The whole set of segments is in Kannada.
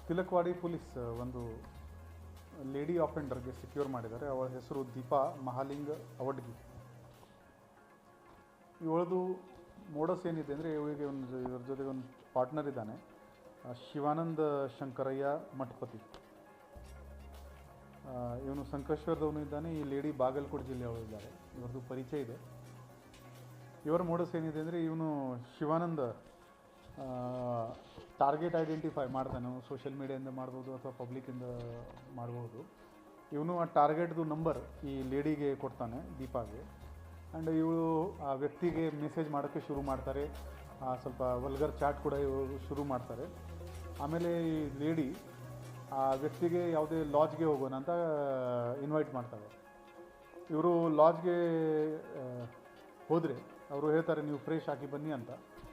ತಿಲಕ್ವಾಡಿ ಪೊಲೀಸ್ ಒಂದು ಲೇಡಿ ಆಫೆಂಡರ್ಗೆ ಸೆಕ್ಯೂರ್ ಮಾಡಿದ್ದಾರೆ. ಅವಳ ಹೆಸರು ದೀಪಾ ಮಹಾಲಿಂಗ್ ಅವಡ್ಗಿ. ಇವಳದು ಮೋಡಸ್ ಏನಿದೆ ಅಂದರೆ, ಇವಳಿಗೆ ಇವ್ರ ಜೊತೆಗೆ ಒಂದು ಪಾರ್ಟ್ನರ್ ಇದ್ದಾನೆ, ಶಿವಾನಂದ ಶಂಕರಯ್ಯ ಮಠಪತಿ. ಇವನು ಸಂಕೇಶ್ವರದವನು ಇದ್ದಾನೆ. ಈ ಲೇಡಿ ಬಾಗಲಕೋಟೆ ಜಿಲ್ಲೆಯವರು ಇದ್ದಾರೆ. ಇವ್ರದ್ದು ಪರಿಚಯ ಇದೆ. ಇವರ ಮೋಡಸ್ ಏನಿದೆ ಅಂದರೆ, ಇವನು ಶಿವಾನಂದ ಟಾರ್ಗೆಟ್ ಐಡೆಂಟಿಫೈ ಮಾಡ್ತಾನೆ. ಸೋಷಿಯಲ್ ಮೀಡಿಯಾದಿಂದ ಮಾಡ್ಬೋದು ಅಥವಾ ಪಬ್ಲಿಕ್ಕಿಂದ ಮಾಡ್ಬೋದು. ಇವನು ಆ ಟಾರ್ಗೆಟ್ದು ನಂಬರ್ ಈ ಲೇಡಿಗೆ ಕೊಡ್ತಾನೆ, ದೀಪಾಗೆ. ಆ್ಯಂಡ್ ಇವಳು ಆ ವ್ಯಕ್ತಿಗೆ ಮೆಸೇಜ್ ಮಾಡೋಕ್ಕೆ ಶುರು ಮಾಡ್ತಾರೆ. ಸ್ವಲ್ಪ ವಲ್ಗರ್ ಚಾಟ್ ಕೂಡ ಇವರು ಶುರು ಮಾಡ್ತಾರೆ. ಆಮೇಲೆ ಈ ಲೇಡಿ ಆ ವ್ಯಕ್ತಿಗೆ ಯಾವುದೇ ಲಾಡ್ಜ್ಗೆ ಹೋಗೋಣ ಅಂತ ಇನ್ವೈಟ್ ಮಾಡ್ತಾರೆ. ಇವರು ಲಾಡ್ಜ್ಗೆ ಹೋದರೆ ಅವರು ಹೇಳ್ತಾರೆ, ನೀವು ಫ್ರೆಶ್ ಆಗಿ ಬನ್ನಿ ಅಂತ,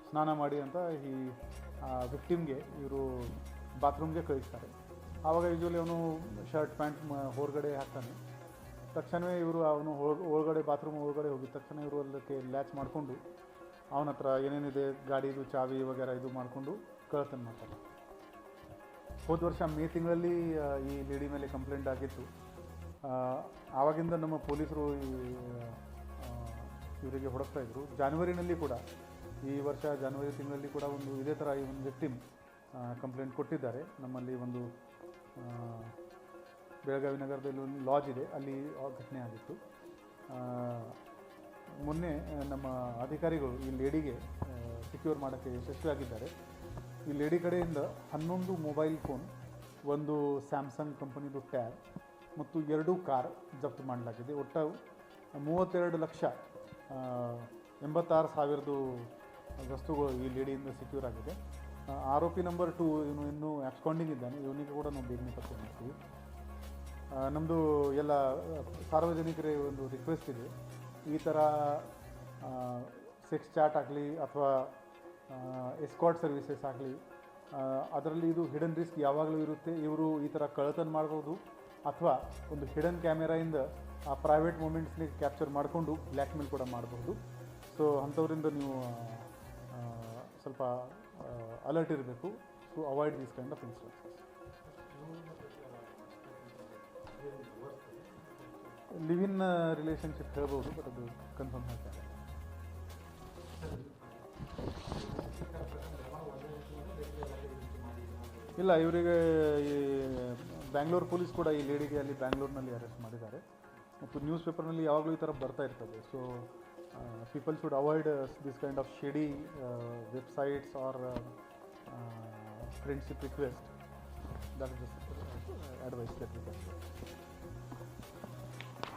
ಸ್ನಾನ ಮಾಡಿ ಅಂತ ಈ ವಿಕ್ಟಿಮ್ಗೆ ಇವರು ಬಾತ್ರೂಮ್ಗೆ ಕಳಿಸ್ತಾರೆ. ಆವಾಗ ಯೂಶ್ವಲಿ ಅವನು ಶರ್ಟ್ ಪ್ಯಾಂಟ್ ಹೊರಗಡೆ ಹಾಕ್ತಾನೆ. ತಕ್ಷಣವೇ ಇವರು ಅವನು ಒಳಗಡೆ ಬಾತ್ರೂಮ್ ಒಳಗಡೆ ಹೋಗಿದ ತಕ್ಷಣ ಇವರು ಅದಕ್ಕೆ ಲ್ಯಾಚ್ ಮಾಡಿಕೊಂಡು ಅವನ ಹತ್ರ ಏನೇನಿದೆ ಗಾಡಿದು ಚಾವಿ ವಗೇರ ಇದು ಮಾಡಿಕೊಂಡು ಕಳ್ತನ ಮಾಡ್ತಾರೆ. ಹೋದ ವರ್ಷ ಮೇ ತಿಂಗಳಲ್ಲಿ ಈ ಲೇಡಿ ಮೇಲೆ ಕಂಪ್ಲೇಂಟ್ ಆಗಿತ್ತು. ಆವಾಗಿಂದ ನಮ್ಮ ಪೊಲೀಸರು ಇವರಿಗೆ ಹುಡುಕ್ತಾಯಿದ್ರು. ಜಾನ್ವರಿನಲ್ಲಿ ಕೂಡ, ಈ ವರ್ಷ ಜಾನ್ವರಿ ತಿಂಗಳಲ್ಲಿ ಕೂಡ ಒಂದು ಇದೇ ಥರ ಈ ಒಂದು ವಿಕ್ಟಿಮ್ ಕಂಪ್ಲೇಂಟ್ ಕೊಟ್ಟಿದ್ದಾರೆ. ನಮ್ಮಲ್ಲಿ ಒಂದು ಬೆಳಗಾವಿ ನಗರದಲ್ಲಿ ಒಂದು ಲಾಡ್ಜ್ ಇದೆ, ಅಲ್ಲಿ ಘಟನೆ ಆಗಿತ್ತು. ಮೊನ್ನೆ ನಮ್ಮ ಅಧಿಕಾರಿಗಳು ಈ ಲೇಡಿಗೆ ಸೆಕ್ಯೂರ್ ಮಾಡೋಕ್ಕೆ ಯಶಸ್ವಿಯಾಗಿದ್ದಾರೆ. ಈ ಲೇಡಿ ಕಡೆಯಿಂದ 11 ಮೊಬೈಲ್ ಫೋನ್, ಒಂದು ಸ್ಯಾಮ್ಸಂಗ್ ಕಂಪನಿದು ಟ್ಯಾಬ್ ಮತ್ತು 2 ಕಾರ್ ಜಪ್ತು ಮಾಡಲಾಗಿದೆ. ಒಟ್ಟು 32,86,000 ವಸ್ತುಗಳು ಈ ಲೇಡಿಯಿಂದ ಸೆಕ್ಯೂರ್ ಆಗಿದೆ. ಆರೋಪಿ ನಂಬರ್ 2 ಇವನು ಇನ್ನೂ ಆಬ್ಸ್ಕಾಂಡಿಂಗ್ ಇದ್ದಾನೆ. ಇವನಿಗೆ ಕೂಡ ನಾವು ಬೇಗನೆ ಪತ್ತೆ ಮಾಡ್ತೀವಿ. ನಮ್ಮದು ಎಲ್ಲ ಸಾರ್ವಜನಿಕರೇ ಒಂದು ರಿಕ್ವೆಸ್ಟ್ ಇದೆ, ಈ ಥರ ಸೆಕ್ಸ್ ಚಾಟ್ ಆಗಲಿ ಅಥವಾ ಎಸ್ಕಾರ್ಟ್ ಸರ್ವಿಸಸ್ ಆಗಲಿ, ಅದರಲ್ಲಿ ಇದು ಹಿಡನ್ ರಿಸ್ಕ್ ಯಾವಾಗಲೂ ಇರುತ್ತೆ. ಇವರು ಈ ಥರ ಕಳ್ಳತನ ಮಾಡ್ಬೋದು ಅಥವಾ ಒಂದು ಹಿಡನ್ ಕ್ಯಾಮೆರಾಯಿಂದ ಆ ಪ್ರೈವೇಟ್ ಮೂಮೆಂಟ್ಸ್ನ ಕ್ಯಾಪ್ಚರ್ ಮಾಡಿಕೊಂಡು ಬ್ಲ್ಯಾಕ್ ಮೇಲ್ ಕೂಡ ಮಾಡಬಹುದು. ಸೊ ಅಂಥವರಿಂದ ನೀವು ಸ್ವಲ್ಪ ಅಲರ್ಟ್ ಇರಬೇಕು to avoid this kind of incidents. Live in relationship ಹೇಳ್ಬೋದು, ಬಟ್ ಅದು ಕನ್ಫರ್ಮ್ ಹೇಳ್ತಾರೆ. ಇಲ್ಲ, ಇವರಿಗೆ ಈ ಬ್ಯಾಂಗ್ಳೂರು ಪೊಲೀಸ್ ಕೂಡ ಈ ಲೇಡಿಗೆ ಅಲ್ಲಿ ಬ್ಯಾಂಗ್ಳೂರಿನಲ್ಲಿ ಅರೆಸ್ಟ್ ಮಾಡಿದ್ದಾರೆ. ಮತ್ತು ನ್ಯೂಸ್ ಪೇಪರ್ನಲ್ಲಿ ಯಾವಾಗಲೂ ಈ ಥರ ಬರ್ತಾ ಇರ್ತದೆ. So people should avoid this kind of shady websites or friendship request. That is advice that we can give.